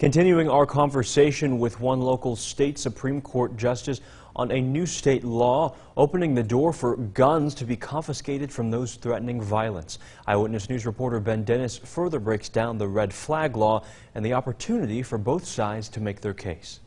Continuing our conversation with one local state Supreme Court justice on a new state law opening the door for guns to be confiscated from those threatening violence. Eyewitness News reporter Ben Dennis further breaks down the red flag law and the opportunity for both sides to make their case.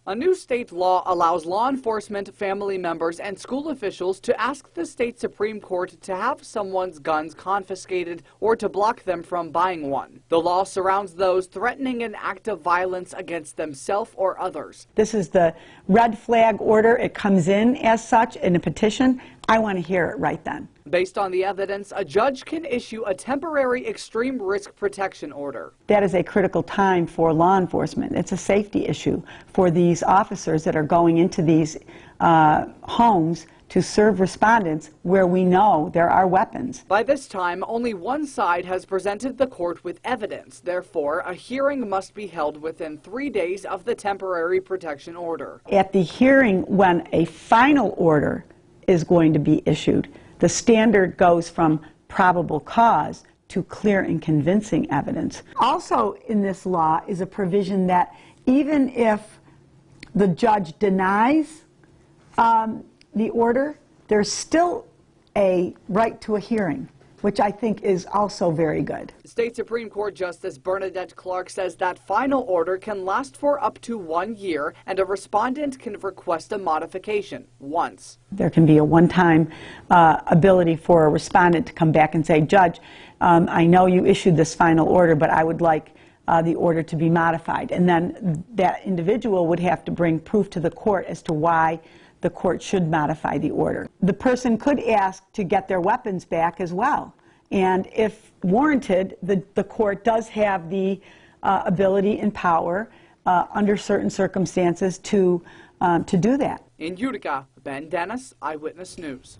A new state law allows law enforcement, family members, and school officials to ask the state Supreme Court to have someone's guns confiscated or to block them from buying one. The law surrounds those threatening an act of violence against themselves or others. This is the red flag order. It comes in as such in a petition. I want to hear it right then. Based on the evidence, a judge can issue a temporary extreme risk protection order. That is a critical time for law enforcement. It's a safety issue for these officers that are going into these homes to serve respondents where we know there are weapons. By this time, only one side has presented the court with evidence. Therefore, a hearing must be held within 3 days of the temporary protection order. At the hearing, when a final order is going to be issued, the standard goes from probable cause to clear and convincing evidence. Also in this law is a provision that even if the judge denies the order, there's still a right to a hearing, which I think is also very good. State Supreme Court Justice Bernadette Clark says that final order can last for up to 1 year, and a respondent can request a modification once. There can be a one-time ability for a respondent to come back and say, Judge, I know you issued this final order, but I would like the order to be modified. And then that individual would have to bring proof to the court as to why the court should modify the order. The person could ask to get their weapons back as well. And if warranted, the court does have the ability and power under certain circumstances to do that. In Utica, Ben Dennis, Eyewitness News.